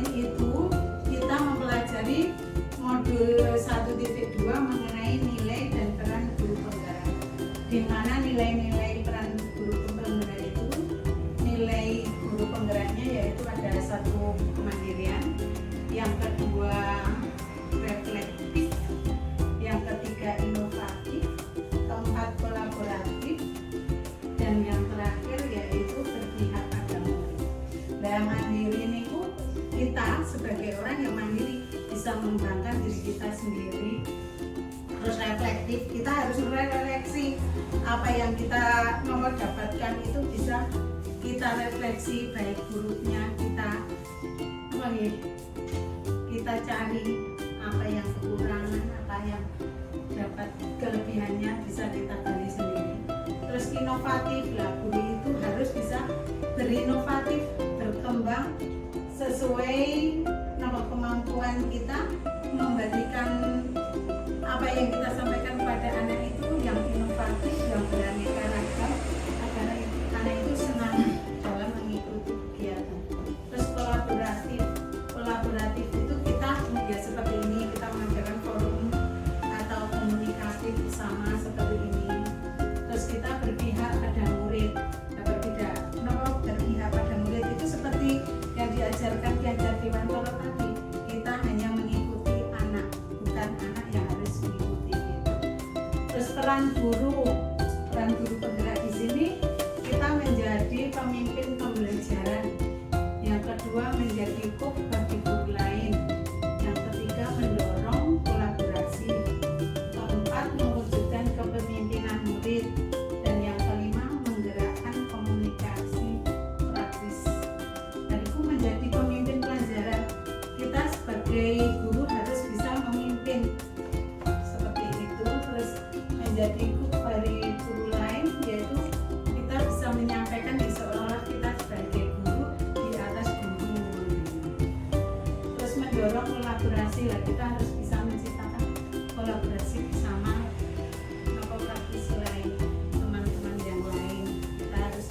selain itu kita mempelajari modul 1.2 mengenai nilai dan peran guru penggerak, di mana nilai-nilai peran guru penggerak itu, nilai guru penggeraknya yaitu ada 1 kemandirian, yang kedua reflektif, yang ketiga inovatif, keempat kolaboratif, dan yang terakhir yaitu berpihak pada murid. Nah, mandiri ini kita sebagai orang yang mandiri bisa mengembangkan diri kita sendiri. Terus reflektif, kita harus merefleksi apa yang kita mau dapatkan itu bisa kita refleksi baik buruknya kita cari apa yang kekurangan, apa yang dapat kelebihannya bisa kita gali sendiri. Terus inovatif lah, guru itu harus bisa berinovatif, berkembang sesuai kemampuan kita, memberikan apa yang kita sampaikan kepada anak itu yang inovatif, yang beraneka ragam, agar anak itu senang dalam mengikuti kegiatan. Terus kolaboratif itu kita ya seperti ini, kita mengadakan forum atau komunikasi bersama seperti ini. Terus kita berpihak pada murid, berpihak pada murid itu seperti yang diajarkan di Ajar Dewantara tadi, kita hanya mengikuti anak, bukan anak yang harus mengikuti kita. Terus peran guru penggerak di sini kita menjadi pemimpin pembelajaran, yang kedua menjadi coach bagi guru lain, yang ketiga mendorong kolaborasi, keempat mewujudkan kepemimpinan murid, dan yang kelima menggerakkan komunikasi praktis. Dan itu menjadi pemimpin pelajaran. Kita sebagai guru harus bisa memimpin seperti itu. Terus menjadi dari guru lain, yaitu kita bisa menyampaikan seolah-olah kita sebagai guru di atas guru. Terus mendorong kolaborasi lah, kita harus bisa menciptakan kolaborasi bersama praktis lain, teman-teman yang lain. Kita harus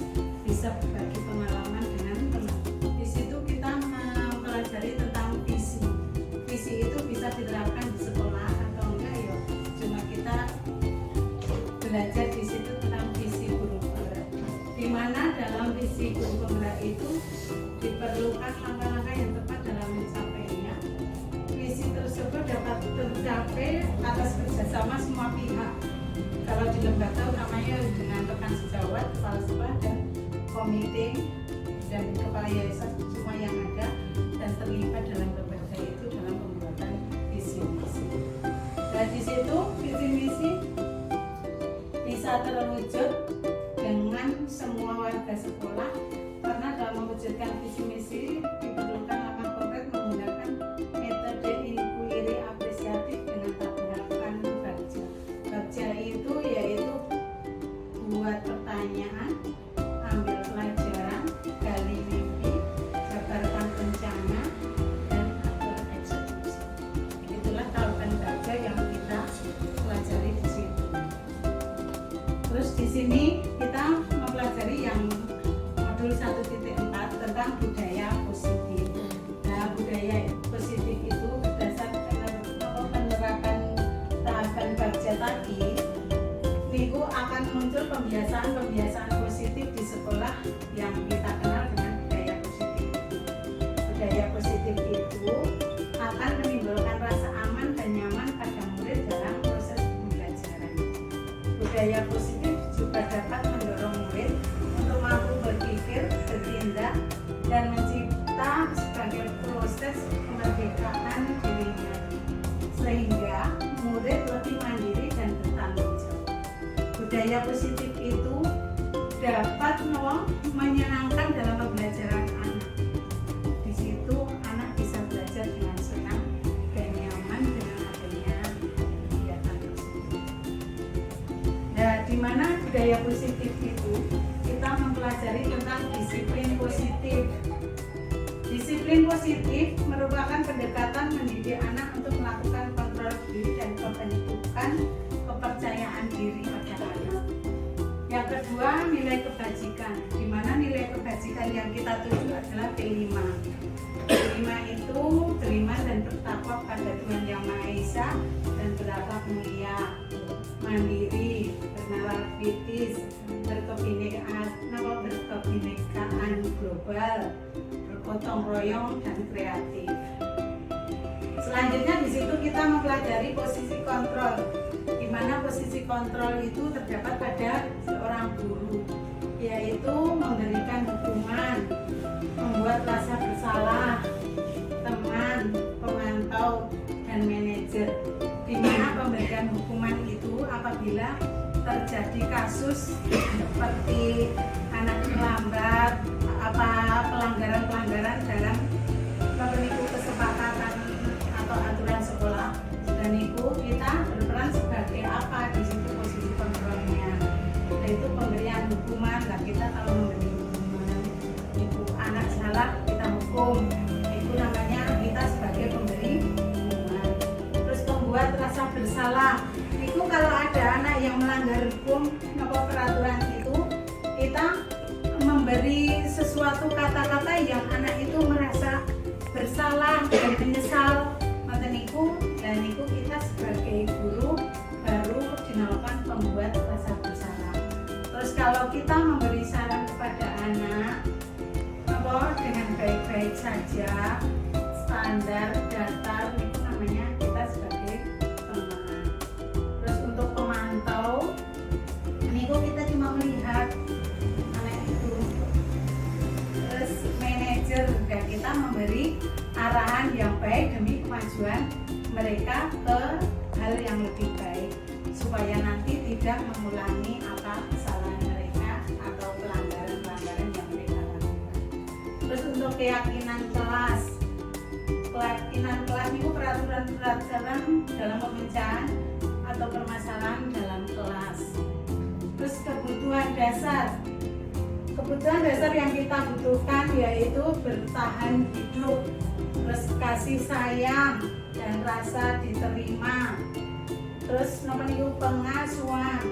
bisa berbagi pengalaman dengan teman. Di situ kita mempelajari tentang visi. Visi itu bisa diterapkan di sekolah atau enggak ya, cuma kita belajar di situ tentang visi guru penggerak. Di mana dalam visi guru penggerak itu diperlukan langkah-langkah yang tepat dalam mencapainya. Visi tersebut dapat tercapai atas kerjasama semua pihak. Kalau di lembaga utamanya dengan rekan sejawat, kepala sekolah, dan komite dan kepala yayasan semua yang ada dan terlibat dalam lembaga itu dalam pembuatan visi misi. Dan di situ visi misi bisa terwujud dengan semua warga sekolah, karena dalam mewujudkan visi misi diperlukan langkah konkret menggunakan metode inquiry apresiatif dengan tahapan bagja. Bagja itu yaitu buat pertanyaan, ambil pelajaran, gali mimpi, jabarkan rencana, dan atur eksekusi. Itulah tahapan bagja yang kita pelajari di situ. Terus di sini kita mempelajari yang modul 1.4 tentang budaya positif. Nah, budaya positif itu berdasarkan penerapan tahapan bagja tadi, niku akan muncul pembiasaan positif di sekolah yang kita kenal dengan budaya positif. Budaya positif itu akan menimbulkan rasa aman dan nyaman pada murid dalam proses pembelajaran. Budaya positif juga dapat mendorong murid untuk mampu berpikir, bertindak, dan mencipta sebagai proses kemerdekaan dirinya, sehingga murid lebih mandiri dan bertanggung jawab. Budaya positif itu dapat menyenangkan dalam pembelajaran anak. Di situ anak bisa belajar dengan senang dan nyaman dengan adanya kegiatan tersebut. Nah, di mana budaya positif itu kita mempelajari tentang disiplin positif. Disiplin positif merupakan pendekatan mendidik anak untuk melakukan kontrol diri dan pembentukan kepercayaan diri pada anak. Yang kedua, nilai kebajikan, di mana nilai kebajikan majikan yang kita tuju adalah P5. P5 itu beriman dan bertakwa pada Tuhan Yang Maha Esa dan berakhlak mulia, mandiri, bernalar kritis, berkebinekaan global, bergotong royong dan kreatif. Selanjutnya di situ kita mempelajari posisi kontrol, di mana posisi kontrol itu terdapat pada seorang guru, yaitu memberikan hukuman, membuat rasa bersalah, teman, pemantau, dan manajer. Di mana pemberian hukuman itu apabila terjadi kasus seperti anak terlambat, pelanggaran-pelanggaran dalam menipu kesepakatan atau aturan sekolah, dan itu kita berperan sebagai apa di situ posisi kontrolnya, yaitu pemberian hukuman. Nah, kita kalau memberi hukuman itu anak salah kita hukum, itu namanya kita sebagai pemberi hukuman. Terus membuat rasa bersalah, itu kalau ada anak yang melanggar hukum atau peraturan itu, kita memberi sesuatu kata-kata yang anak itu merasa bersalah dan menyesal. Dan itu kita sebagai guru baru dinamakan pembuat rasa bersalah. Terus kalau kita memberi saran kepada anak dengan baik-baik saja, standar, datar, itu namanya kita sebagai teman. Terus untuk pemantau, ini kita cuma melihat anak itu. Terus manajer juga kita memberi arahan yang baik demi kemajuan mereka ke hal yang lebih baik, supaya nanti tidak mengulangi apa kesalahan mereka atau pelanggaran-pelanggaran yang mereka lakukan. Terus untuk keyakinan kelas itu peraturan-peraturan dalam pemecahan atau permasalahan dalam kelas. Terus kebutuhan dasar yang kita butuhkan yaitu bertahan hidup, terus kasih sayang dan rasa diterima, terus nomor itu pengasuhan,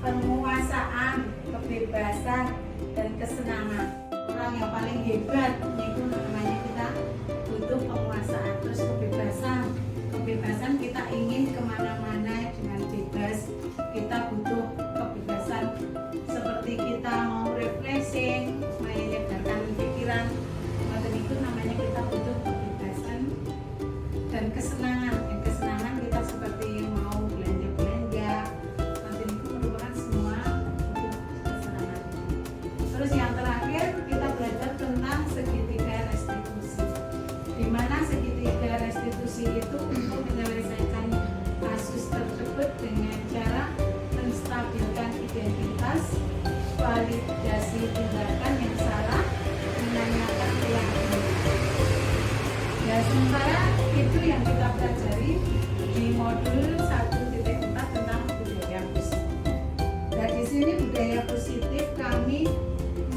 penguasaan, kebebasan, dan kesenangan. Orang yang paling hebat itu namanya kita butuh penguasaan. Terus kebebasan kita ingin kemana-mana dengan bebas, kita butuh kebebasan seperti kita mau refreshing, menyegarkan pikiran, itu namanya kita butuh kebebasan. Dan kesenangan kita seperti mau belanja, nanti itu merupakan semua butuh kesenangan. Terus yang terakhir kita belajar tentang segitiga restitusi, di mana segitiga restitusi itu untuk menyelesaikan kasus tersebut dengan cara menstabilkan identitas, validasi tindakan yang salah, menanyakan keyakinan. Ya, sementara itu yang kita pelajari di modul 1.4 tentang budaya positif. Dan di sini budaya positif kami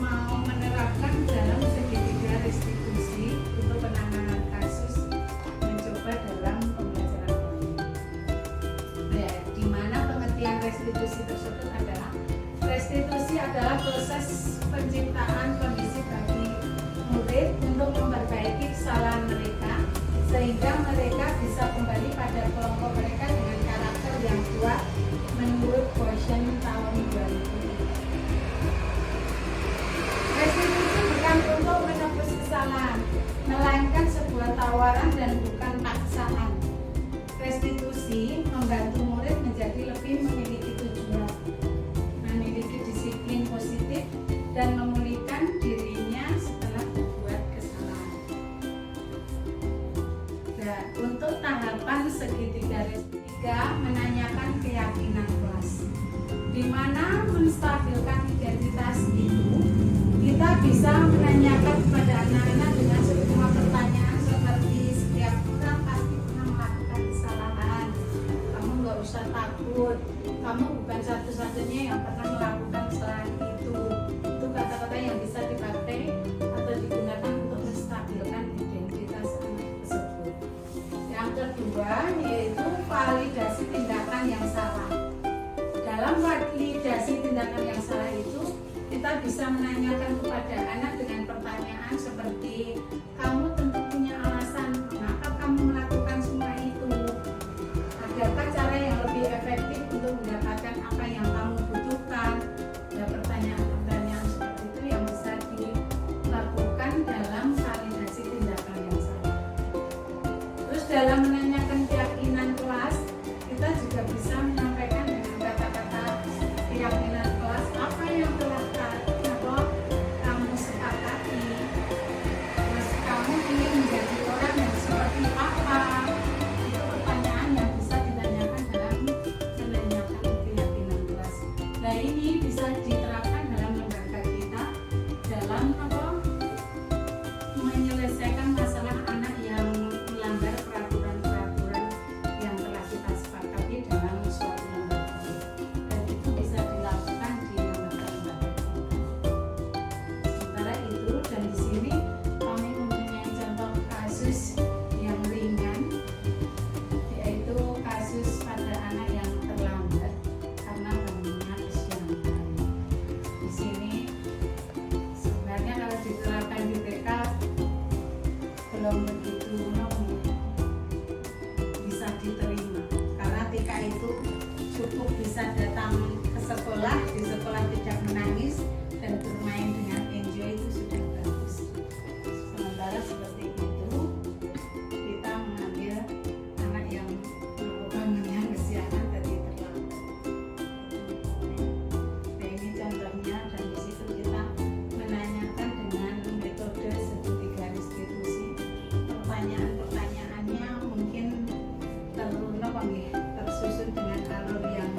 mau menerapkan dalam segitiga restitusi untuk penanganan kasus mencoba dalam pembelajaran kami. Ya, di mana pengertian restitusi tersebut adalah proses penciptaan kondisi bagi murid untuk memperbaiki kesalahan mereka sehingga mereka bisa kembali pada kelompok mereka dengan karakter yang kuat menurut Quotient tahun 2000. Restitusi bukan untuk menebus kesalahan, melainkan sebuah tawaran dan bukan paksaan. Restitusi membantu murid menjadi lebih memiliki tujuan, memiliki disiplin positif, dan memulihkan dirinya setelah berbuat kesalahan. Nah, untuk tahapan segitiga restitusi, menanyakan keyakinan kelas, di mana menstabilkan identitas itu kita bisa menanyakan kepada anak-anak dengan semua pertanyaan seperti setiap orang pasti pernah melakukan kesalahan, kamu nggak usah takut, kamu bukan satu-satunya yang pernah melakukan kesalahan itu kata-kata yang bisa dipakai atau digunakan untuk menstabilkan identitas anak tersebut. Yang kedua yaitu validasi tindakan yang salah. Dalam validasi tindakan yang salah itu kita bisa menanyakan kepada anak dengan pertanyaan seperti, kamu tentu punya alasan mengapa kamu melakukan semua itu. Adakah cara yang lebih efektif untuk mendapatkan apa yang kamu butuhkan? Ada pertanyaan-pertanyaan seperti itu yang bisa dilakukan dalam validasi tindakan yang salah. Terus dalam menanyakan keyakinan kelas, kita juga bisa menyampaikan dengan kata-kata keyakinan kelas apa yang telah kamu sepakati. Terus kamu ingin menjadi orang yang seperti apa? Itu pertanyaan yang bisa ditanyakan dalam menanyakan keyakinan kelas. Nah, ini bisa diterapkan dalam lembaga kita dalam menyelesaikan masalah anak yang melanggar peraturan-peraturan yang telah kita sepakati dalam suatu lembaga. Dan itu bisa dilakukan di lembaga-lembaga. Sementara itu, dan di sini kami mempunyai contoh kasus yang ringan, yaitu kasus pada anak yang terlambat karena bangunnya kesiangan. Di sini sebenarnya kalau diterapkan di TK belum begitu bisa diterima, karena TK itu cukup bisa datang ke sekolah, di sekolah tidak menangis dan bermain dengan enjoy, itu sudah bagus. Sementara seperti itu kita mengambil anak yang bangunnya kesiangan tadi terlambat. Nah, ini contohnya, dan di situ kita menanyakan dengan metode segitiga restitusi. Pertanyaan-pertanyaannya mungkin tersusun dengan alur yang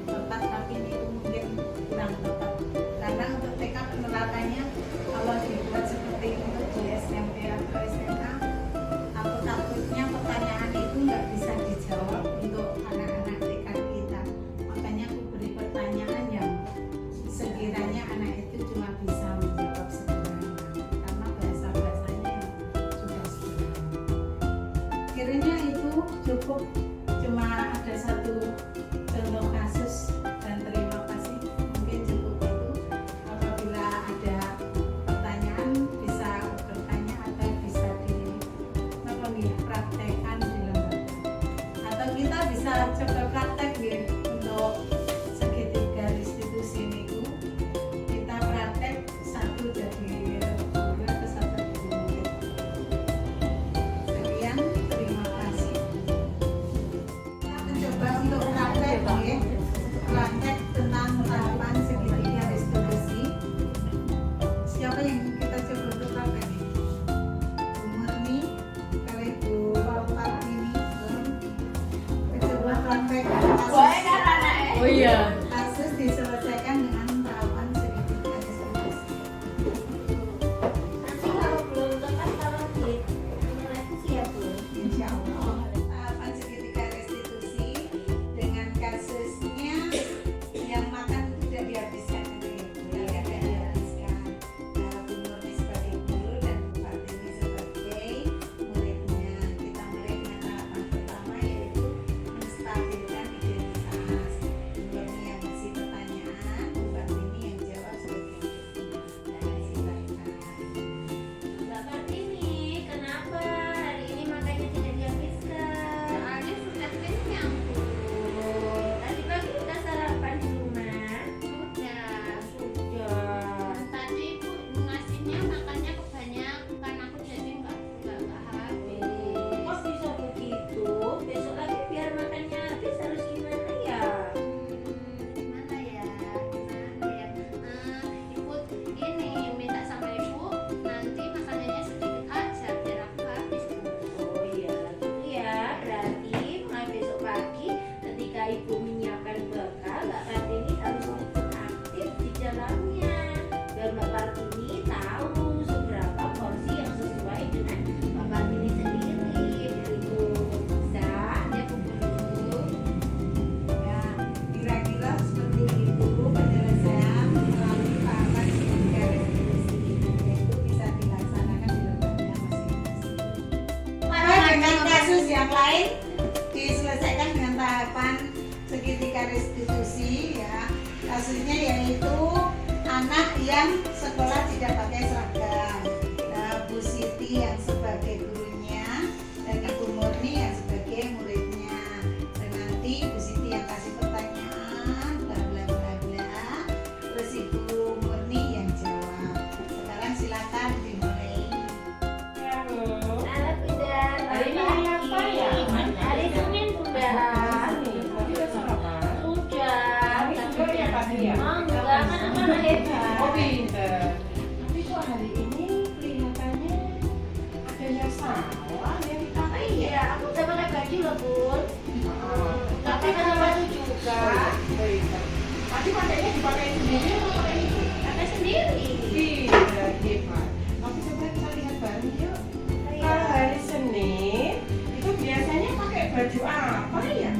tepat, tapi itu mungkin kurang tepat. Karena untuk TK penerapannya kalau dibuat seperti untuk di SMP atau SMA, aku takutnya pertanyaan itu nggak bisa dijawab untuk anak-anak TK kita. Makanya aku beri pertanyaan yang sekiranya anak itu cuma bisa menjawab sederhana, karena bahasa-bahasanya sudah sederhana. Kiranya itu cukup, cuma ada satu contoh kasus, dan terima kasih. Mungkin cukup itu. Apabila ada pertanyaan bisa bertanya atau bisa dipraktekkan di lembaga, atau kita bisa coba praktek ya untuk segitiga restitusi ini. Kita praktek satu jadi dua atau satu jadi murid. Sekian, terima kasih. Kita mencoba untuk praktek ya, praktek tentang tahapan segitiga restitusi. Siapa yang kita coba untuk praktek ini? Bu Murni, kalau Ibu Fatini, coba praktek Oh iya. kasus diselesaikan dengan tahapan segitiga restitusi. Nanti kalau belum tepat kalau direvisi ya Bu. Insya Allah. Tahapan segitiga restitusi dengan kasusnya yang makan tidak dihabiskan oleh ibu, tidak dihabiskan. Bu Murni sebagai guru dan Bu Fatini sebagai muridnya. Kita mulai dengan tahapan pertama, yaitu menstabilkan identitas. Bu Murni yang ngisi pertanyaan, Bu Fatini yang jawab sebagai muridnya. Nah, silakan. Mbak Kartini, kenapa hari ini makannya tidak dihabiskan? Soalnya sudah kenyang Bu. Tadi pagi udah sarapan di rumah? Sudah. Tadi Ibu ngasihnya makannya kebanyakan, aku jadi nggak habis. Kok bisa begitu? Besok lagi biar makannya habis harus gimana ya? Gimana ya? Ibu ini minta sama Ibu nanti makanannya sedikit aja biar aku habis Bu. Oh iya gitu ya, berarti mulai besok pagi ketika Ibu menyiapkan bekal, Mbak Kartini harus ikut aktif di dalamnya biar Mbak Kartini tahu seberapa porsi yang sesuai dengan Mbak Kartini sendiri. Ibu bisa ya Bu Guru. Ya, kira-kira seperti itu penyelesaian melalui tahapan segitiga restitusi. Itu bisa dilaksanakan di lembaga masing-masing. Dengan kasus yang lain diselesaikan dengan tahapan segitiga restitusi ya. Kasusnya yaitu anak yang sekolah tidak pakai seragam. Nah, Bu Siti yang sebagai gurunya dan Ibu Murni yang sebagai muridnya. Dan nanti Bu Siti yang kasih pertanyaan, bla bla bla bla. Terus Ibu Murni yang jawab. Sekarang silakan dimulai. Halo Bunda. Hari ini hari apa ya? Hari Senin Bunda. Tadi udah sarapan. Udah. Hari sudah ya pagi ya? Enggak, mana hebat. Oh pinter. Tapi kok hari ini kelihatannya ada yang salah ya kita. Oh iya, aku udah pakai baju loh Bun. Tapi Tapi pakai baju juga. Tadi pakainya dipakai sendiri atau pakai itu? Pakai sendiri. Iya, hebat. Tapi coba kita lihat bareng yuk. Kalau hari Senin itu biasanya pakai baju apa ya?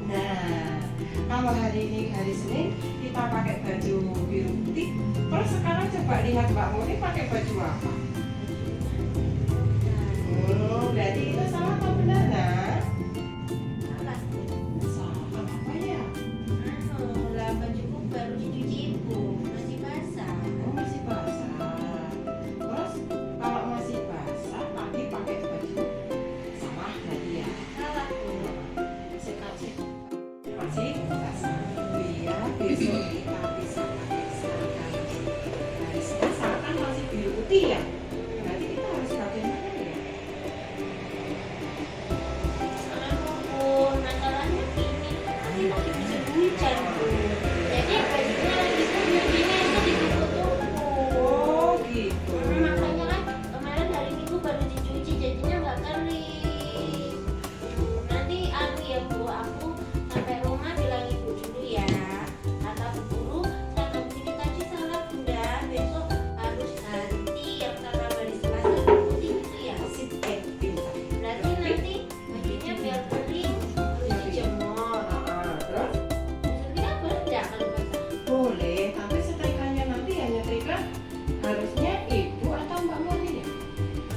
Nah, kalau hari ini hari Senin kita pakai baju biru putih. Terus sekarang coba lihat Mbak Murni pakai baju apa? Oh, berarti itu salah atau benar nah? Salah. Salah apa ya? Lah bajuku baru dicuci Ibu, masih basah. Oh, masih basah. Terus kalau masih basah tadi pakai baju salah berarti ya? Salah Bu. Masih basah. Iya, besok kita bisa pakai seragam. Hari Senin seragam masih biru putih ya? Berarti kita harus bagaimana ya? Salah Bu. Masalahnya gini, nanti lagi musim hujan Bu. Jadi bajunya lagi gini itu ditutup-tutup. Oh, gitu. Makanya kan kemarin hari Minggu baru dicuci jadinya nggak kering. Nanti ya Bu, aku sampai rumah bilang Ibu dulu ya. Kata Bu Guru, seragam sini tadi salah Bunda. Besok harus ganti yang seragam hari Selasa putih gitu ya. Sip, pintar. Berarti nanti bajunya biar kering terus dijemur. Terus Maksudnya beda kalau basah. boleh, tapi setrikanya nanti hanya trika harusnya ibu atau Mbak Murni ya?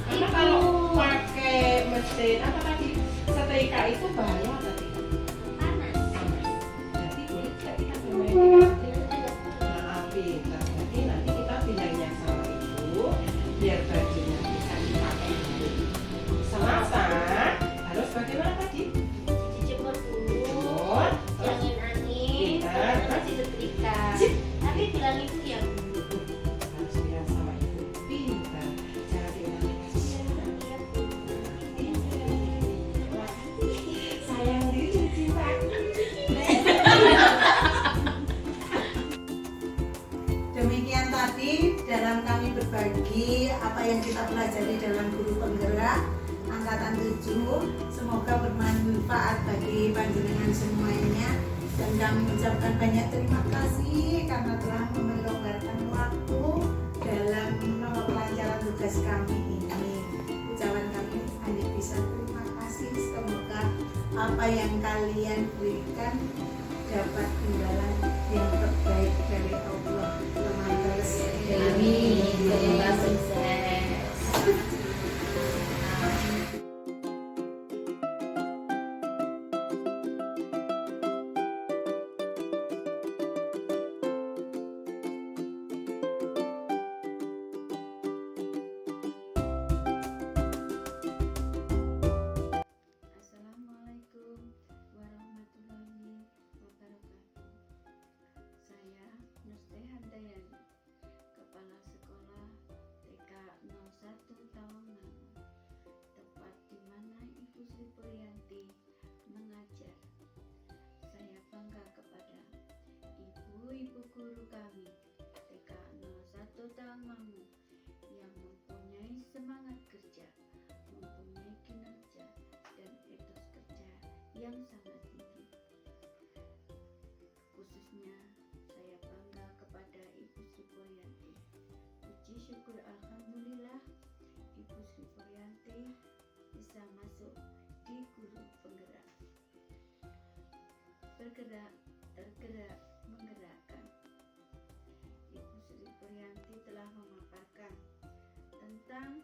Karena Ibu. kalau pakai mesin apa tadi setrika itu bahaya atau tidak? Panas. Jadi boleh tidak kita bermain dengan Biar tidak nah, pintar. Jadi nanti kita bilangnya sama ibu biar bajunya bisa dipakai dulu. Selasa harus bagaimana tadi? dijemur dulu. Jemur, terus Hilangin angin, Pintar. terus disetrika. Sip. Tapi bilang Ibu ya Bu. harus bilang sama ibu pintar. Cara bilangnya Iya Bu. sayang diri cintaku. Demikian tadi dalam kami berbagi apa yang kita pelajari dalam guru penggerak angkatan 7. Semoga bermanfaat bagi panjenengan semuanya dan kami ucapkan banyak terima kasih karena telah meluangkan waktu dalam pelancaran tugas kami ini. Ucapan kami hanya bisa terima kasih. Semoga apa yang kalian berikan dapat imbalan yang terbaik dari Allah. Amin. Semoga sukses. Assalamualaikum warahmatullahi wabarakatuh. Saya Nuste Handayani, Kepala Sekolah TK 01 Tawangan, tepat di mana Ibu Sri Puryanti mengajar. Saya bangga kepada ibu-ibu guru kami TK 01 Tawangan yang mempunyai semangat kerja, mempunyai kinerja dan etos kerja yang sangat tinggi. Khususnya saya bangga kepada Ibu Sri Puryanti. Puji syukur alhamdulillah Ibu Sri Puryanti bisa masuk di guru penggerak. Bergerak, tergerak, menggerakkan. Ibu Sri Puryanti telah memaparkan tentang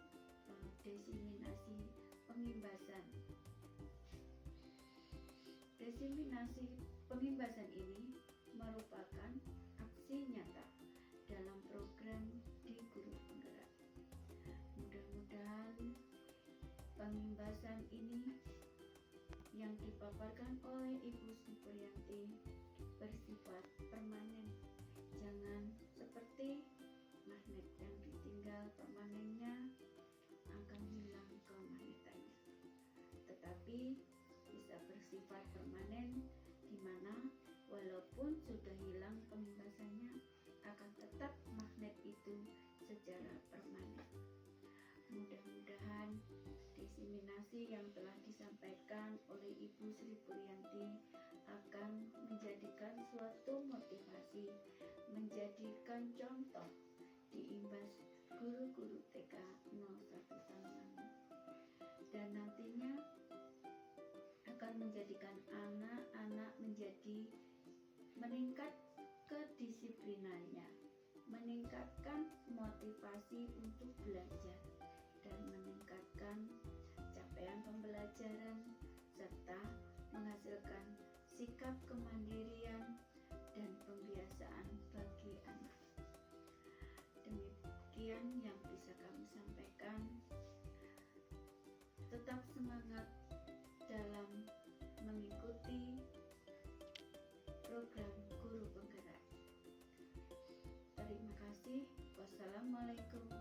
diseminasi pengimbasan. Diseminasi pengimbasan ini merupakan aksi pembahasan ini yang dipaparkan oleh Ibu Sri Puryanti bersifat permanen. Jangan seperti magnet yang ditinggal permanennya akan hilang kemagnetannya, tetapi bisa bersifat permanen di mana walaupun sudah hilang pembasahannya akan tetap magnet itu secara permanen. Mudah-mudahan diseminasi yang telah disampaikan oleh Ibu Sri Puryanti akan menjadikan suatu motivasi, menjadikan contoh diimbas guru-guru TK 01 Taman, dan nantinya akan menjadikan anak-anak menjadi meningkat kedisiplinannya, meningkatkan motivasi untuk belajar, dan meningkatkan capaian pembelajaran serta menghasilkan sikap kemandirian dan pembiasaan bagi anak. Demikian yang bisa kami sampaikan. Tetap semangat dalam mengikuti program Guru Penggerak. Terima kasih. Wassalamualaikum